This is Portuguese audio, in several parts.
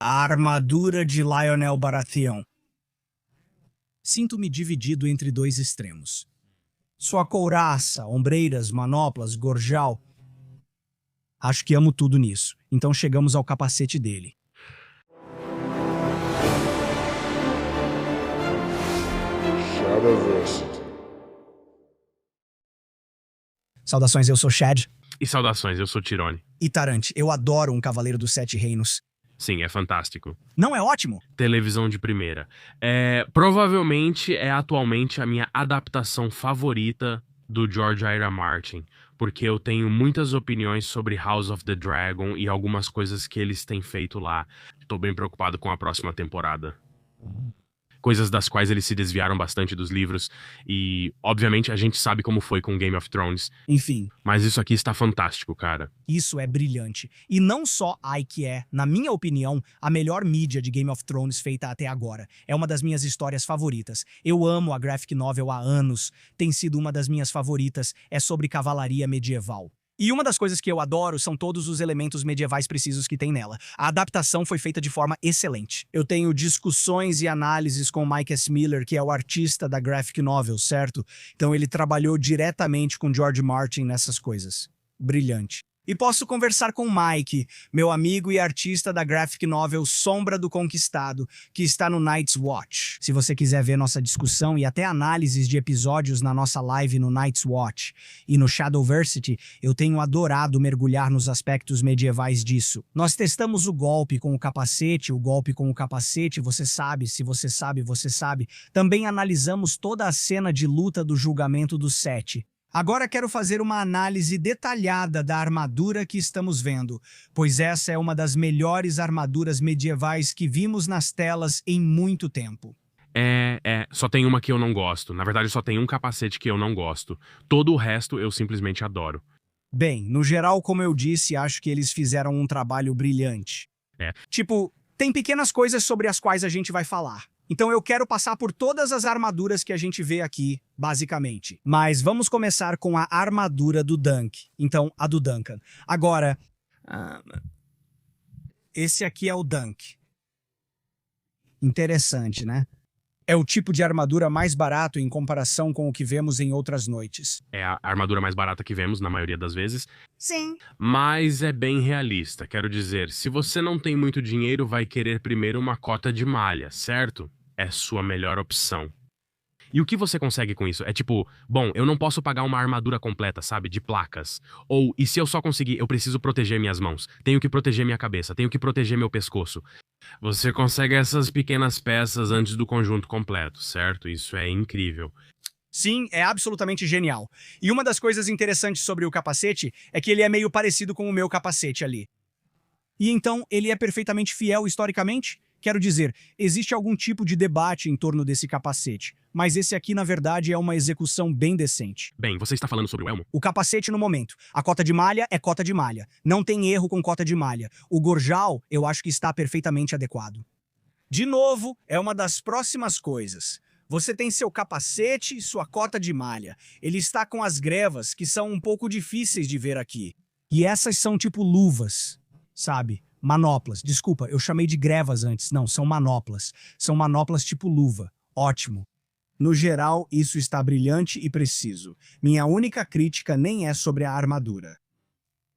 A armadura de Lionel Baratheon. Sinto-me dividido entre dois extremos. Sua couraça, ombreiras, manoplas, gorjal. Acho que amo tudo nisso. Então chegamos ao capacete dele. Shadowversity. Saudações, eu sou Shad. E saudações, eu sou Tirone. E Tarante, eu adoro um Cavaleiro dos Sete Reinos. Sim, é fantástico. Não é ótimo? Televisão de primeira. Provavelmente é atualmente a minha adaptação favorita do George R. Martin, porque eu tenho muitas opiniões sobre House of the Dragon e algumas coisas que eles têm feito lá. Tô bem preocupado com a próxima temporada. Coisas das quais eles se desviaram bastante dos livros e, obviamente, a gente sabe como foi com Game of Thrones. Enfim, Mas isso aqui está fantástico, cara. isso é brilhante. E não só que é, na minha opinião, a melhor mídia de Game of Thrones feita até agora. É uma das minhas histórias favoritas. Eu amo a graphic novel há anos. Tem sido uma das minhas favoritas. É sobre cavalaria medieval. E uma das coisas que eu adoro são todos os elementos medievais precisos que tem nela. A adaptação foi feita de forma excelente. Eu tenho discussões e análises com Mike S. Miller, que é o artista da graphic novel, certo? Então ele trabalhou diretamente com George Martin nessas coisas. Brilhante. E posso conversar com Mike, meu amigo e artista da graphic novel Sombra do Conquistado, que está no Night's Watch. Se você quiser ver nossa discussão e até análises de episódios na nossa live no Night's Watch e no Shadowversity, eu tenho adorado mergulhar nos aspectos medievais disso. Nós testamos o golpe com o capacete, você sabe, se você sabe, você sabe. Também analisamos toda a cena de luta do julgamento dos Sete. Agora quero fazer uma análise detalhada da armadura que estamos vendo, pois essa é uma das melhores armaduras medievais que vimos nas telas em muito tempo. Só tem uma que eu não gosto. Na verdade, só tem um capacete que eu não gosto. Todo o resto eu simplesmente adoro. Bem, no geral, como eu disse, acho que eles fizeram um trabalho brilhante. Tipo, tem pequenas coisas sobre as quais a gente vai falar. Então eu quero passar por todas as armaduras que a gente vê aqui, basicamente. Mas vamos começar com a armadura do Dunk. Então, a do Duncan. Agora, esse aqui é o Dunk. Interessante, né? É o tipo de armadura mais barato em comparação com o que vemos em outras noites. É a armadura mais barata que vemos, na maioria das vezes. Sim. Mas é bem realista. Quero dizer, se você não tem muito dinheiro, vai querer primeiro uma cota de malha, certo? É sua melhor opção. E o que você consegue com isso? É tipo, bom, eu não posso pagar uma armadura completa, sabe? De placas. Ou, e se eu só conseguir, eu preciso proteger minhas mãos. Tenho que proteger minha cabeça. Tenho que proteger meu pescoço. Você consegue essas pequenas peças antes do conjunto completo, certo? Isso é incrível. Sim, é absolutamente genial. E uma das coisas interessantes sobre o capacete é que ele é meio parecido com o meu capacete ali. E então, ele é perfeitamente fiel historicamente? Quero dizer, existe algum tipo de debate em torno desse capacete, mas esse aqui, na verdade, é uma execução bem decente. Bem, você está falando sobre o elmo? O capacete no momento. A cota de malha é cota de malha. Não tem erro com cota de malha. O gorjal, eu acho que está perfeitamente adequado. De novo, é uma das próximas coisas. Você tem seu capacete e sua cota de malha. Ele está com as grevas, que são um pouco difíceis de ver aqui. E essas são tipo luvas, sabe? Manoplas. Desculpa, eu chamei de grevas antes. Não, são manoplas. São manoplas tipo luva. Ótimo. No geral, isso está brilhante e preciso. Minha única crítica nem é sobre a armadura.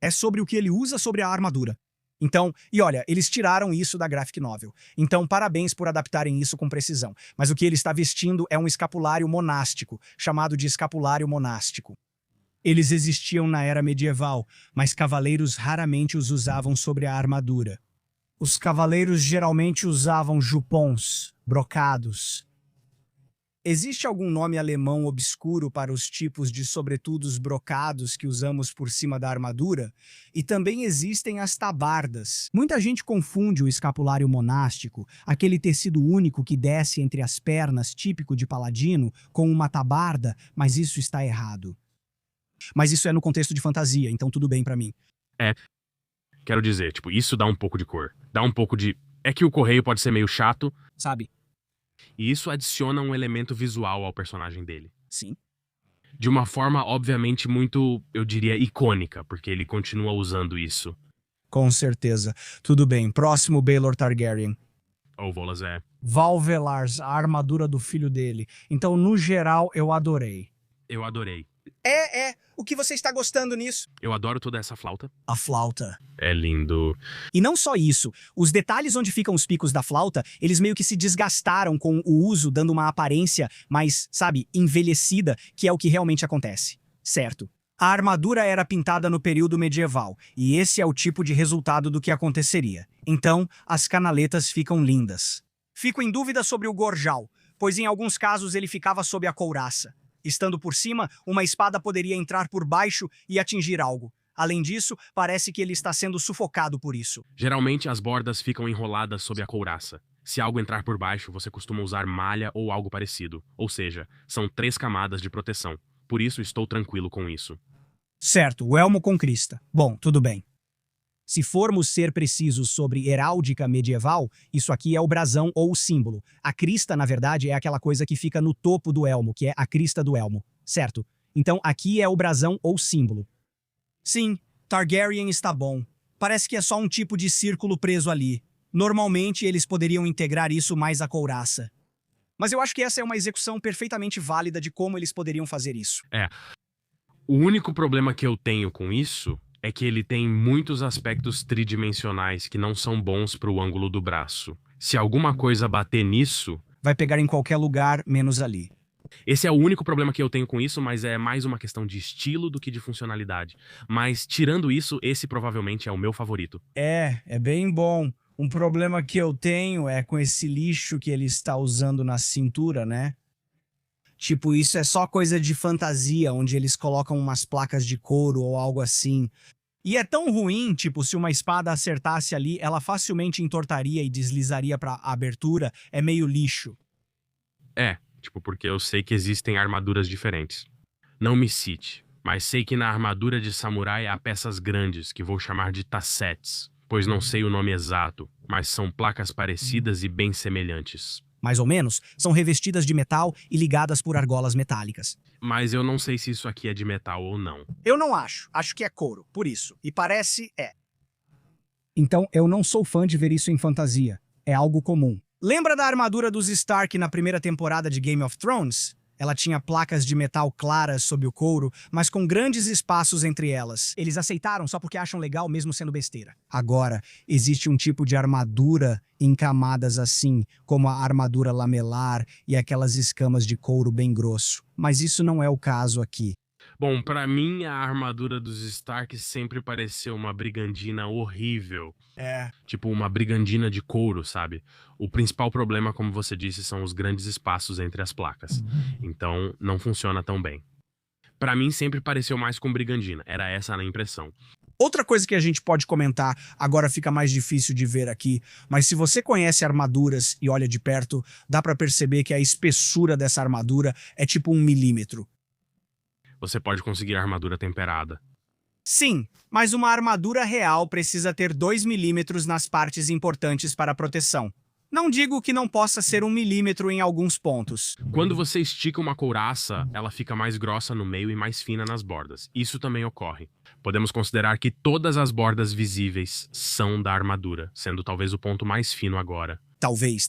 É sobre o que ele usa sobre a armadura. Então, e olha, eles tiraram isso da graphic novel. Então, parabéns por adaptarem isso com precisão. Mas o que ele está vestindo é um escapulário monástico, chamado de escapulário monástico. Eles existiam na era medieval, mas cavaleiros raramente os usavam sobre a armadura. Os cavaleiros geralmente usavam jupons, brocados. Existe algum nome alemão obscuro para os tipos de sobretudos brocados que usamos por cima da armadura? E também existem as tabardas. Muita gente confunde o escapulário monástico, aquele tecido único que desce entre as pernas, típico de paladino, com uma tabarda, mas isso está errado. Mas isso é no contexto de fantasia, então tudo bem pra mim. Quero dizer, tipo, isso dá um pouco de cor. Dá um pouco de... É que o correio pode ser meio chato. Sabe? E isso adiciona um elemento visual ao personagem dele. Sim. De uma forma, obviamente, muito, eu diria, icônica, porque ele continua usando isso. Com certeza. Tudo bem. Próximo Baelor Targaryen. Ou Volas é. Valvelars, a armadura do filho dele. Então, no geral, eu adorei. Eu adorei. O que você está gostando nisso? Eu adoro toda essa flauta. A flauta. É lindo. E não só isso, os detalhes onde ficam os picos da flauta, eles meio que se desgastaram com o uso, dando uma aparência mais, sabe, envelhecida, que é o que realmente acontece. Certo. A armadura era pintada no período medieval, e esse é o tipo de resultado do que aconteceria. Então, as canaletas ficam lindas. Fico em dúvida sobre o gorjal, pois em alguns casos ele ficava sob a couraça. Estando por cima, uma espada poderia entrar por baixo e atingir algo. Além disso, parece que ele está sendo sufocado por isso. Geralmente as bordas ficam enroladas sob a couraça. Se algo entrar por baixo, você costuma usar malha ou algo parecido. Ou seja, são 3 camadas de proteção. Por isso estou tranquilo com isso. Certo, o elmo com crista. Bom, tudo bem. Se formos ser precisos sobre heráldica medieval, isso aqui é o brasão ou o símbolo. A crista, na verdade, é aquela coisa que fica no topo do elmo, que é a crista do elmo, certo? Então aqui é o brasão ou símbolo. Sim, Targaryen está bom. Parece que é só um tipo de círculo preso ali. Normalmente eles poderiam integrar isso mais à couraça. Mas eu acho que essa é uma execução perfeitamente válida de como eles poderiam fazer isso. O único problema que eu tenho com isso é que ele tem muitos aspectos tridimensionais que não são bons para o ângulo do braço. Se alguma coisa bater nisso... Vai pegar em qualquer lugar, menos ali. Esse é o único problema que eu tenho com isso, mas é mais uma questão de estilo do que de funcionalidade. Mas, tirando isso, esse provavelmente é o meu favorito. É bem bom. Um problema que eu tenho é com esse lixo que ele está usando na cintura, né? Tipo, isso é só coisa de fantasia, onde eles colocam umas placas de couro ou algo assim. E é tão ruim, tipo, se uma espada acertasse ali, ela facilmente entortaria e deslizaria pra abertura. É meio lixo. Porque eu sei que existem armaduras diferentes. Não me cite, mas sei que na armadura de samurai há peças grandes, que vou chamar de tassets, pois não sei o nome exato, mas são placas parecidas e bem semelhantes. Mais ou menos, são revestidas de metal e ligadas por argolas metálicas. Mas eu não sei se isso aqui é de metal ou não. Eu não acho. Acho que é couro, por isso. E parece Então, eu não sou fã de ver isso em fantasia. É algo comum. Lembra da armadura dos Stark na primeira temporada de Game of Thrones? Ela tinha placas de metal claras sob o couro, mas com grandes espaços entre elas. Eles aceitaram só porque acham legal mesmo sendo besteira. Agora, existe um tipo de armadura em camadas assim, como a armadura lamelar e aquelas escamas de couro bem grosso. Mas isso não é o caso aqui. Bom, pra mim a armadura dos Stark sempre pareceu uma brigandina horrível. Tipo uma brigandina de couro, sabe? O principal problema, como você disse, são os grandes espaços entre as placas. Então, não funciona tão bem. Pra mim sempre pareceu mais com brigandina, era essa a impressão. Outra coisa que a gente pode comentar, agora fica mais difícil de ver aqui, mas se você conhece armaduras e olha de perto, dá pra perceber que a espessura dessa armadura é tipo 1 milímetro. Você pode conseguir armadura temperada. Sim, mas uma armadura real precisa ter 2 milímetros nas partes importantes para a proteção. Não digo que não possa ser 1 milímetro em alguns pontos. Quando você estica uma couraça, ela fica mais grossa no meio e mais fina nas bordas. Isso também ocorre. Podemos considerar que todas as bordas visíveis são da armadura, sendo talvez o ponto mais fino agora. Talvez.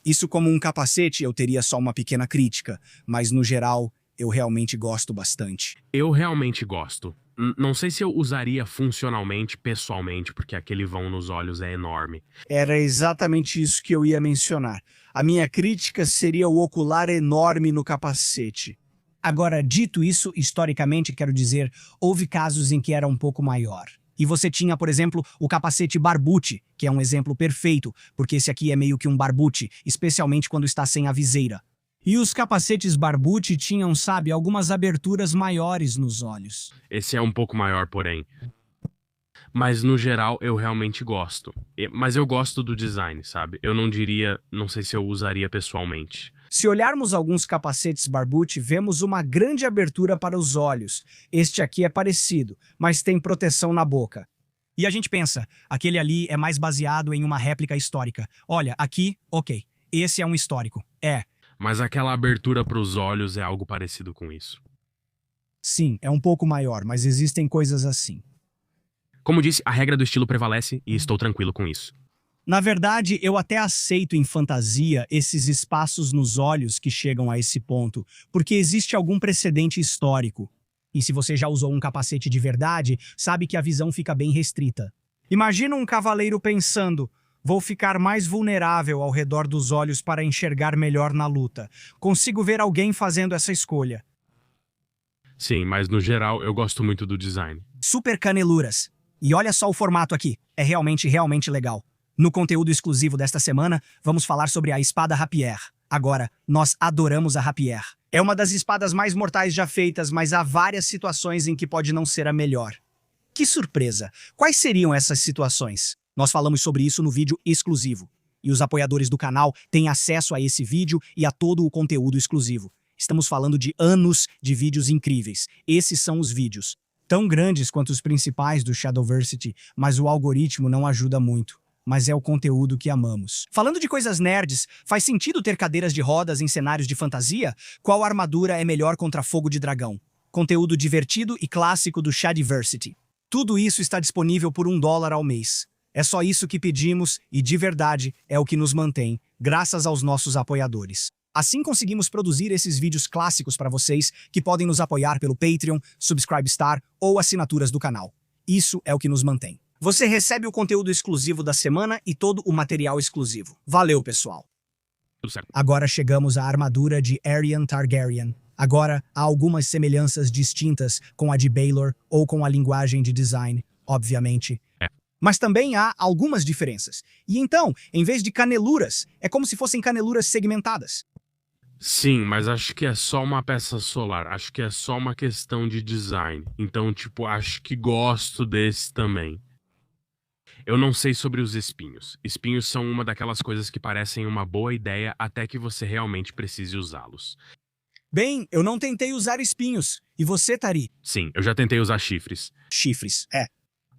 Isso como um capacete eu teria só uma pequena crítica, mas no geral eu realmente gosto bastante. Eu realmente gosto. Não sei se eu usaria funcionalmente, pessoalmente, porque aquele vão nos olhos é enorme. Era exatamente isso que eu ia mencionar. A minha crítica seria o ocular enorme no capacete. Agora, dito isso, historicamente, quero dizer, houve casos em que era um pouco maior. E você tinha, por exemplo, o capacete barbute, que é um exemplo perfeito, porque esse aqui é meio que um barbute, especialmente quando está sem a viseira. E os capacetes barbute tinham, sabe, algumas aberturas maiores nos olhos. Esse é um pouco maior, porém. Mas, no geral, eu realmente gosto. Mas eu gosto do design, sabe? Eu não sei se eu usaria pessoalmente. Se olharmos alguns capacetes barbute, vemos uma grande abertura para os olhos. Este aqui é parecido, mas tem proteção na boca. E a gente pensa, aquele ali é mais baseado em uma réplica histórica. Olha, aqui, ok, esse é um histórico. Mas aquela abertura para os olhos é algo parecido com isso. Sim, é um pouco maior, mas existem coisas assim. Como disse, a regra do estilo prevalece e estou tranquilo com isso. Na verdade, eu até aceito em fantasia esses espaços nos olhos que chegam a esse ponto, porque existe algum precedente histórico. E se você já usou um capacete de verdade, sabe que a visão fica bem restrita. Imagina um cavaleiro pensando: vou ficar mais vulnerável ao redor dos olhos para enxergar melhor na luta. Consigo ver alguém fazendo essa escolha. Sim, mas no geral eu gosto muito do design. Super caneluras. E olha só o formato aqui. É realmente legal. No conteúdo exclusivo desta semana, vamos falar sobre a espada Rapier. Agora, nós adoramos a Rapier. É uma das espadas mais mortais já feitas, mas há várias situações em que pode não ser a melhor. Que surpresa! Quais seriam essas situações? Nós falamos sobre isso no vídeo exclusivo. E os apoiadores do canal têm acesso a esse vídeo e a todo o conteúdo exclusivo. Estamos falando de anos de vídeos incríveis. Esses são os vídeos. Tão grandes quanto os principais do Shadowversity, mas o algoritmo não ajuda muito. Mas é o conteúdo que amamos. Falando de coisas nerds, faz sentido ter cadeiras de rodas em cenários de fantasia? Qual armadura é melhor contra fogo de dragão? Conteúdo divertido e clássico do Shadowversity. Tudo isso está disponível por $1 ao mês. É só isso que pedimos e, de verdade, é o que nos mantém, graças aos nossos apoiadores. Assim conseguimos produzir esses vídeos clássicos para vocês que podem nos apoiar pelo Patreon, Subscribestar ou assinaturas do canal. Isso é o que nos mantém. Você recebe o conteúdo exclusivo da semana e todo o material exclusivo. Valeu, pessoal! Tudo certo. Agora chegamos à armadura de Aerion Targaryen. Agora, há algumas semelhanças distintas com a de Baelor ou com a linguagem de design, obviamente. Mas também há algumas diferenças. E então, em vez de caneluras, é como se fossem caneluras segmentadas. Sim, mas acho que é só uma peça solar. Acho que é só uma questão de design. Então, acho que gosto desse também. Eu não sei sobre os espinhos. Espinhos são uma daquelas coisas que parecem uma boa ideia até que você realmente precise usá-los. Bem, eu não tentei usar espinhos. E você, Tari? Sim, eu já tentei usar chifres. Chifres, é.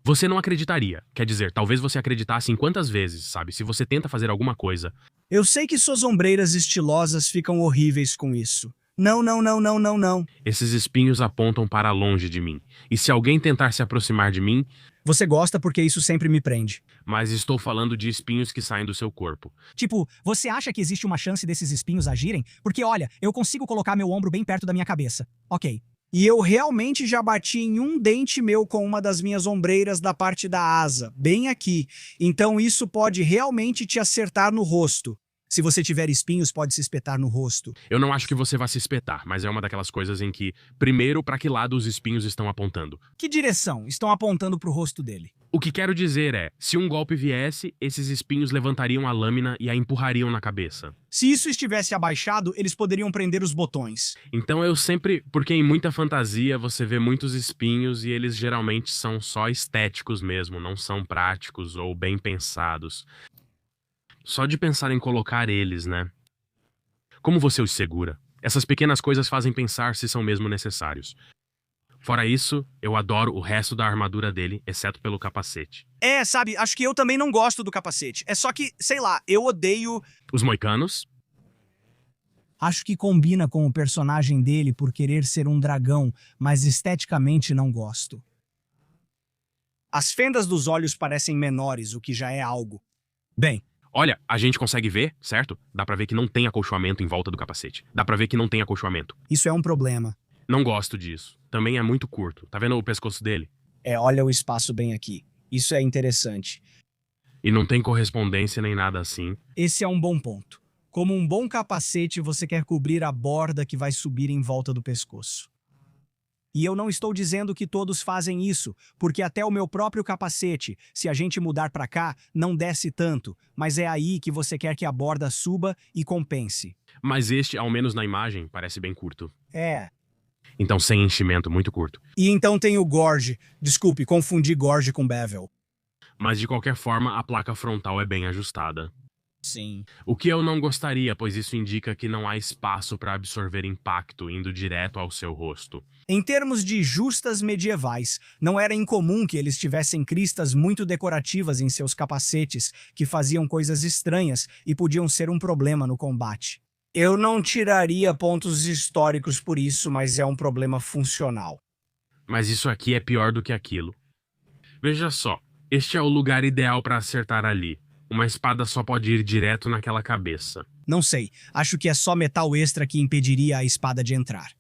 Você não acreditaria. Quer dizer, talvez você acreditasse em quantas vezes, sabe? Se você tenta fazer alguma coisa. Eu sei que suas ombreiras estilosas ficam horríveis com isso. Não. Esses espinhos apontam para longe de mim. E se alguém tentar se aproximar de mim... Você gosta porque isso sempre me prende. Mas estou falando de espinhos que saem do seu corpo. Tipo, você acha que existe uma chance desses espinhos agirem? Porque, olha, eu consigo colocar meu ombro bem perto da minha cabeça. Ok. E eu realmente já bati em um dente meu com uma das minhas ombreiras da parte da asa, bem aqui. Então isso pode realmente te acertar no rosto. Se você tiver espinhos, pode se espetar no rosto. Eu não acho que você vá se espetar, mas é uma daquelas coisas em que, primeiro, para que lado os espinhos estão apontando? Que direção? Estão apontando pro rosto dele. O que quero dizer é, se um golpe viesse, esses espinhos levantariam a lâmina e a empurrariam na cabeça. Se isso estivesse abaixado, eles poderiam prender os botões. Então eu sempre... Porque em muita fantasia você vê muitos espinhos e eles geralmente são só estéticos mesmo, não são práticos ou bem pensados. Só de pensar em colocar eles, né? Como você os segura? Essas pequenas coisas fazem pensar se são mesmo necessários. Fora isso, eu adoro o resto da armadura dele, exceto pelo capacete. É, sabe, acho que eu também não gosto do capacete. É só que, sei lá, eu odeio... Os moicanos? Acho que combina com o personagem dele por querer ser um dragão, mas esteticamente não gosto. As fendas dos olhos parecem menores, o que já é algo. Bem... Olha, a gente consegue ver, certo? Dá pra ver que não tem acolchoamento em volta do capacete. Dá pra ver que não tem acolchoamento. Isso é um problema. Não gosto disso. Também é muito curto. Tá vendo o pescoço dele? É, olha o espaço bem aqui. Isso é interessante. E não tem correspondência nem nada assim. Esse é um bom ponto. Como um bom capacete, você quer cobrir a borda que vai subir em volta do pescoço. E eu não estou dizendo que todos fazem isso, porque até o meu próprio capacete, se a gente mudar para cá, não desce tanto, mas é aí que você quer que a borda suba e compense. Mas este, ao menos na imagem, parece bem curto. É. Então sem enchimento, muito curto. E então tem o Gorge. Desculpe, confundi Gorge com Bevel. Mas de qualquer forma, a placa frontal é bem ajustada. Sim. O que eu não gostaria, pois isso indica que não há espaço para absorver impacto indo direto ao seu rosto. Em termos de justas medievais, não era incomum que eles tivessem cristas muito decorativas em seus capacetes, que faziam coisas estranhas e podiam ser um problema no combate. Eu não tiraria pontos históricos por isso, mas é um problema funcional. Mas isso aqui é pior do que aquilo. Veja só, este é o lugar ideal pra acertar ali. Uma espada só pode ir direto naquela cabeça. Não sei, acho que é só metal extra que impediria a espada de entrar.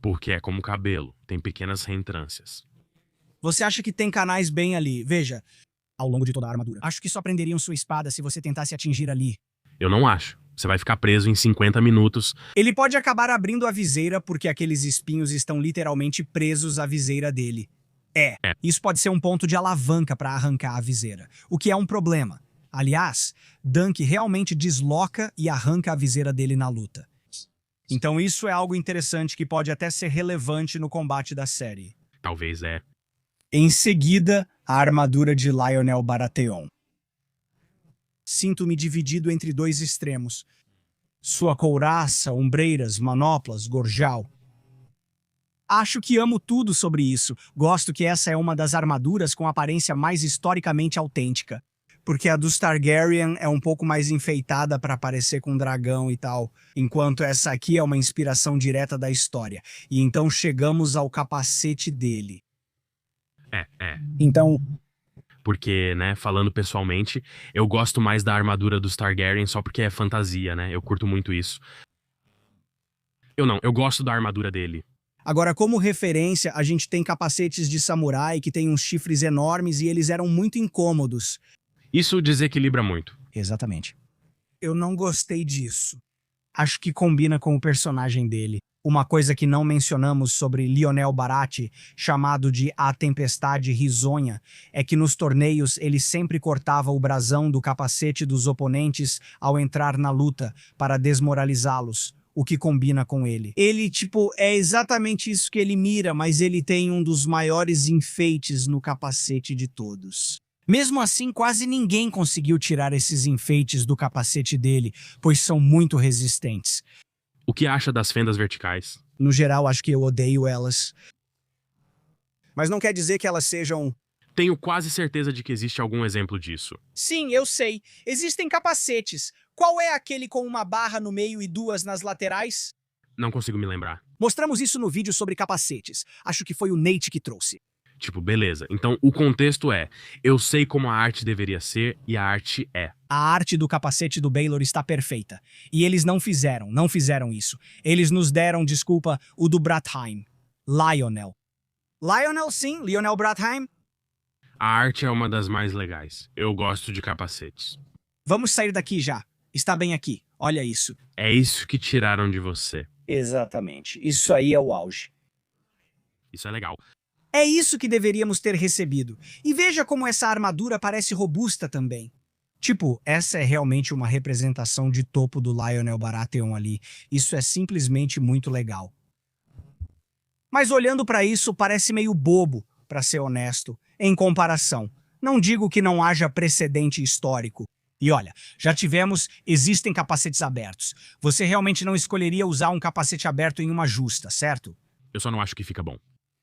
Porque é como cabelo, tem pequenas reentrâncias. Você acha que tem canais bem ali? Veja, ao longo de toda a armadura. Acho que só prenderiam sua espada se você tentasse atingir ali. Eu não acho. Você vai ficar preso em 50 minutos. Ele pode acabar abrindo a viseira porque aqueles espinhos estão literalmente presos à viseira dele. Isso pode ser um ponto de alavanca para arrancar a viseira, o que é um problema. Aliás, Dunk realmente desloca e arranca a viseira dele na luta. Então isso é algo interessante que pode até ser relevante no combate da série. Talvez é. Em seguida, a armadura de Lionel Baratheon. Sinto-me dividido entre dois extremos. Sua couraça, ombreiras, manoplas, gorjal. Acho que amo tudo sobre isso. Gosto que essa é uma das armaduras com aparência mais historicamente autêntica. Porque a dos Targaryen é um pouco mais enfeitada para parecer com um dragão e tal, enquanto essa aqui é uma inspiração direta da história. E então chegamos ao capacete dele. Então, Porque, né, falando pessoalmente, eu gosto mais da armadura dos Targaryen só porque é fantasia, né? Eu curto muito isso. Eu gosto da armadura dele. agora como referência, a gente tem capacetes de samurai que têm uns chifres enormes e eles eram muito incômodos. Isso desequilibra muito. Exatamente. Eu não gostei disso. Acho que combina com o personagem dele. Uma coisa que não mencionamos sobre Lionel Barati, chamado de A Tempestade Risonha, é que nos torneios ele sempre cortava o brasão do capacete dos oponentes ao entrar na luta para desmoralizá-los, o que combina com ele. Ele, é exatamente isso que ele mira, mas ele tem um dos maiores enfeites no capacete de todos. Mesmo assim, quase ninguém conseguiu tirar esses enfeites do capacete dele, pois são muito resistentes. O que acha das fendas verticais? No geral, acho que eu odeio elas. Mas não quer dizer que elas sejam... Tenho quase certeza de que existe algum exemplo disso. Sim, eu sei. Existem capacetes. Qual é aquele com uma barra no meio e duas nas laterais? Não consigo me lembrar. Mostramos isso no vídeo sobre capacetes. Acho que foi o Nate que trouxe. Tipo, beleza. Então, o contexto é, eu sei como a arte deveria ser e a arte é. A arte do capacete do Baelor está perfeita. E eles não fizeram isso. Eles nos deram, desculpa, o do Bratheim. Lionel. Lionel, sim, Lionel Bratheim. A arte é uma das mais legais. Eu gosto de capacetes. Vamos sair daqui já. Está bem aqui. Olha isso. É isso que tiraram de você. Exatamente. Isso aí é o auge. Isso é legal. É isso que deveríamos ter recebido. E veja como essa armadura parece robusta também. Essa é realmente uma representação de topo do Lionel Baratheon ali. Isso é simplesmente muito legal. Mas olhando para isso, parece meio bobo, para ser honesto, em comparação. Não digo que não haja precedente histórico. E olha, existem capacetes abertos. Você realmente não escolheria usar um capacete aberto em uma justa, certo? Eu só não acho que fica bom.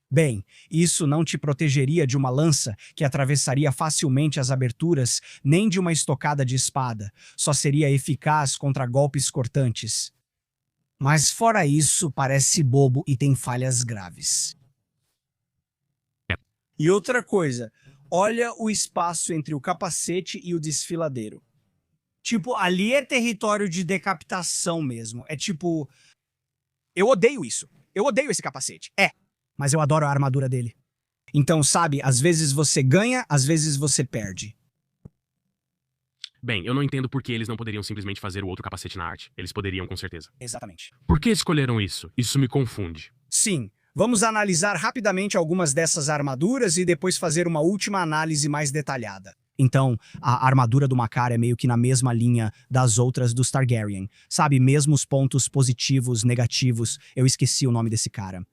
Bem, isso não te protegeria de uma lança que atravessaria facilmente as aberturas, nem de uma estocada de espada. Só seria eficaz contra golpes cortantes. Mas fora isso, parece bobo e tem falhas graves. E outra coisa, olha o espaço entre o capacete e o desfiladeiro. Ali é território de decapitação mesmo. Eu odeio isso. Eu odeio esse capacete. Mas eu adoro a armadura dele. Então, sabe, às vezes você ganha, às vezes você perde. Bem, eu não entendo por que eles não poderiam simplesmente fazer o outro capacete na arte. Eles poderiam, com certeza. Exatamente. Por que escolheram isso? Isso me confunde. Sim, vamos analisar rapidamente algumas dessas armaduras e depois fazer uma última análise mais detalhada. Então, a armadura do Makar é meio que na mesma linha das outras dos Targaryen. Sabe, mesmos pontos positivos, negativos. Eu esqueci o nome desse cara.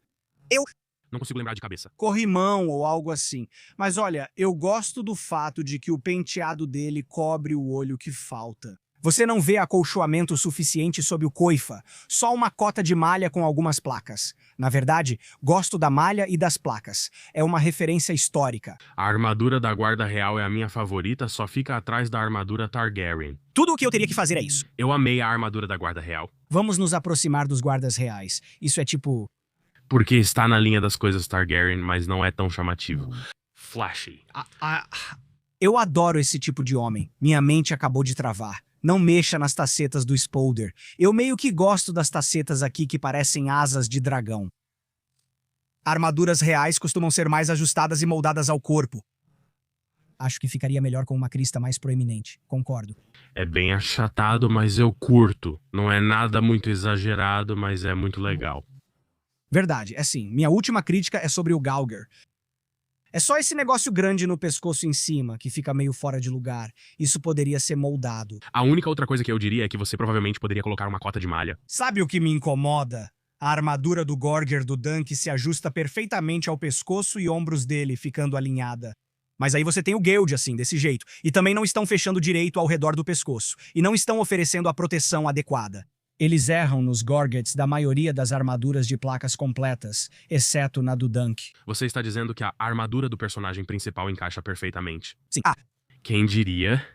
Não consigo lembrar de cabeça. Corrimão ou algo assim. Mas olha, eu gosto do fato de que o penteado dele cobre o olho que falta. Você não vê acolchoamento suficiente sob o coifa, só uma cota de malha com algumas placas. Na verdade, gosto da malha e das placas. É uma referência histórica. A armadura da Guarda Real é a minha favorita, só fica atrás da armadura Targaryen. Tudo o que eu teria que fazer é isso. Eu amei a armadura da Guarda Real. Vamos nos aproximar dos guardas reais. Isso é Porque está na linha das coisas Targaryen, mas não é tão chamativo. flashy. Eu adoro esse tipo de homem. Minha mente acabou de travar. Não mexa nas tacetas do Spolder. Eu meio que gosto das tacetas aqui que parecem asas de dragão. Armaduras reais costumam ser mais ajustadas e moldadas ao corpo. Acho que ficaria melhor com uma crista mais proeminente. Concordo. É bem achatado, mas eu curto. Não é nada muito exagerado, mas é muito legal. Verdade, é sim. Minha última crítica é sobre o Gauger. É só esse negócio grande no pescoço em cima, que fica meio fora de lugar. Isso poderia ser moldado. A única outra coisa que eu diria é que você provavelmente poderia colocar uma cota de malha. Sabe o que me incomoda? A armadura do Gorger do Dunk se ajusta perfeitamente ao pescoço e ombros dele, ficando alinhada. Mas aí você tem o Guild assim, desse jeito. E também não estão fechando direito ao redor do pescoço. E não estão oferecendo a proteção adequada. Eles erram nos Gorgets da maioria das armaduras de placas completas, exceto na do Dunk. Você está dizendo que a armadura do personagem principal encaixa perfeitamente. Sim. Quem diria?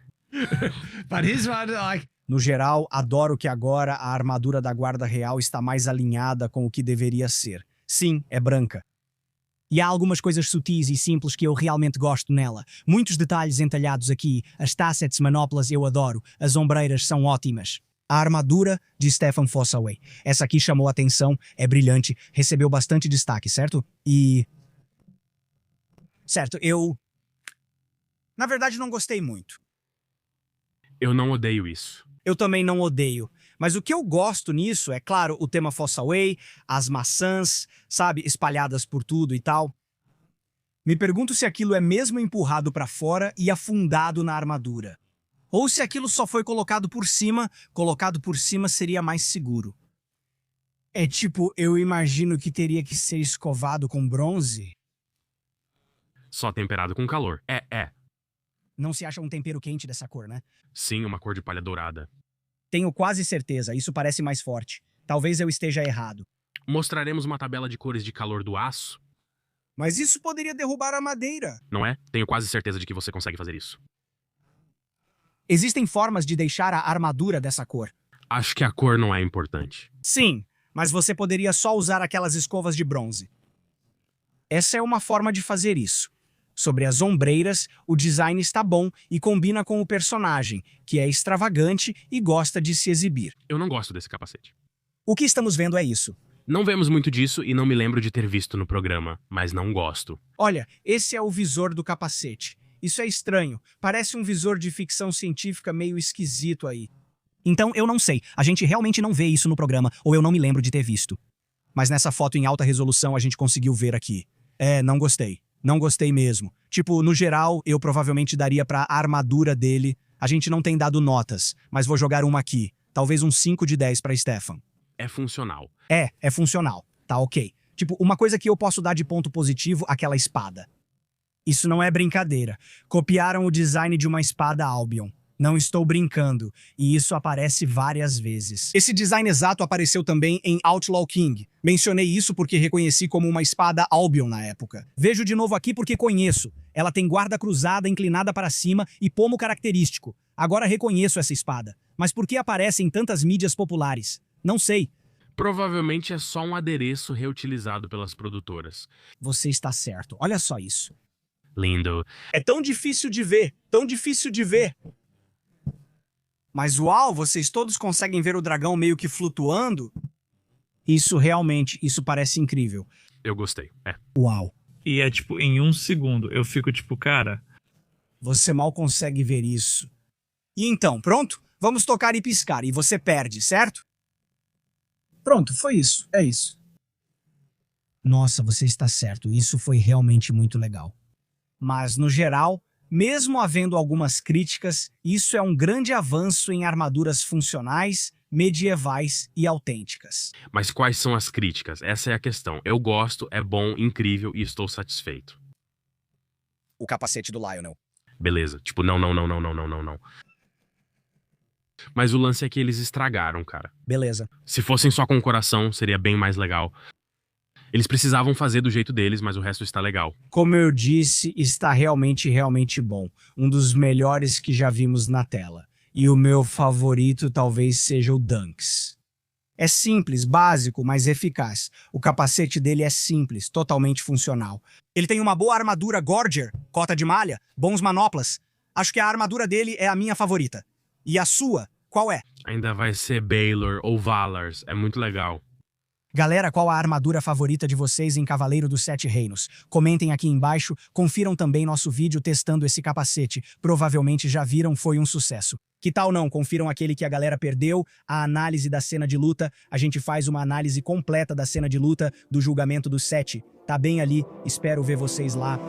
No geral, adoro que agora a armadura da Guarda Real está mais alinhada com o que deveria ser. Sim, é branca. E há algumas coisas sutis e simples que eu realmente gosto nela. Muitos detalhes entalhados aqui. As tassets manoplas eu adoro. As ombreiras são ótimas. A armadura de Stefan Fossaway. Essa aqui chamou a atenção, é brilhante, recebeu bastante destaque, certo? Certo, na verdade, não gostei muito. Eu não odeio isso. Eu também não odeio. Mas o que eu gosto nisso é, claro, o tema Fossaway, as maçãs, sabe, espalhadas por tudo e tal. Me pergunto se aquilo é mesmo empurrado pra fora e afundado na armadura. Ou se aquilo só foi colocado por cima seria mais seguro. É tipo, eu imagino que teria que ser escovado com bronze. Só temperado com calor. É. Não se acha um tempero quente dessa cor, né? Sim, uma cor de palha dourada. Tenho quase certeza, isso parece mais forte. Talvez eu esteja errado. Mostraremos uma tabela de cores de calor do aço? Mas isso poderia derrubar a madeira. Não é? Tenho quase certeza de que você consegue fazer isso. Existem formas de deixar a armadura dessa cor. Acho que a cor não é importante. Sim, mas você poderia só usar aquelas escovas de bronze. Essa é uma forma de fazer isso. Sobre as ombreiras, o design está bom e combina com o personagem, que é extravagante e gosta de se exibir. Eu não gosto desse capacete. O que estamos vendo é isso. Não vemos muito disso e não me lembro de ter visto no programa, mas não gosto. Olha, esse é o visor do capacete. Isso é estranho. Parece um visor de ficção científica meio esquisito aí. Então, eu não sei. A gente realmente não vê isso no programa, ou eu não me lembro de ter visto. Mas nessa foto em alta resolução a gente conseguiu ver aqui. Não gostei. Não gostei mesmo. Tipo, no geral, eu provavelmente daria pra armadura dele. A gente não tem dado notas, mas vou jogar uma aqui. Talvez um 5 de 10 pra Stefan. É funcional. É funcional. Tá ok. Tipo, uma coisa que eu posso dar de ponto positivo, aquela espada. Isso não é brincadeira. Copiaram o design de uma espada Albion. Não estou brincando. E isso aparece várias vezes. Esse design exato apareceu também em Outlaw King. Mencionei isso porque reconheci como uma espada Albion na época. Vejo de novo aqui porque conheço. Ela tem guarda cruzada inclinada para cima e pomo característico. Agora reconheço essa espada. Mas por que aparece em tantas mídias populares? Não sei. Provavelmente é só um adereço reutilizado pelas produtoras. Você está certo. Olha só isso. Lindo. É tão difícil de ver. Tão difícil de ver. Mas uau, vocês todos conseguem ver o dragão meio que flutuando? Isso parece incrível. Eu gostei, Uau. E é tipo, em um segundo, eu fico tipo, cara... Você mal consegue ver isso. E então, pronto? Vamos tocar e piscar, e você perde, certo? Pronto, foi isso. É isso. Nossa, você está certo. Isso foi realmente muito legal. Mas, no geral, mesmo havendo algumas críticas, isso é um grande avanço em armaduras funcionais, medievais e autênticas. Mas quais são as críticas? Essa é a questão. Eu gosto, é bom, incrível e estou satisfeito. O capacete do Lionel. Beleza. Tipo, não. Mas o lance é que eles estragaram, cara. Beleza. Se fossem só com o coração, seria bem mais legal. Eles precisavam fazer do jeito deles, mas o resto está legal. Como eu disse, está realmente bom. Um dos melhores que já vimos na tela. E o meu favorito talvez seja o Dunks. É simples, básico, mas eficaz. O capacete dele é simples, totalmente funcional. Ele tem uma boa armadura Gorger, cota de malha, bons manoplas. Acho que a armadura dele é a minha favorita. E a sua, qual é? Ainda vai ser Baylor ou Valars. É muito legal. Galera, qual a armadura favorita de vocês em Cavaleiro dos Sete Reinos? Comentem aqui embaixo, confiram também nosso vídeo testando esse capacete. Provavelmente já viram, foi um sucesso. Que tal não? Confiram aquele que a galera perdeu, a análise da cena de luta. A gente faz uma análise completa da cena de luta do julgamento dos 7. Tá bem ali, espero ver vocês lá.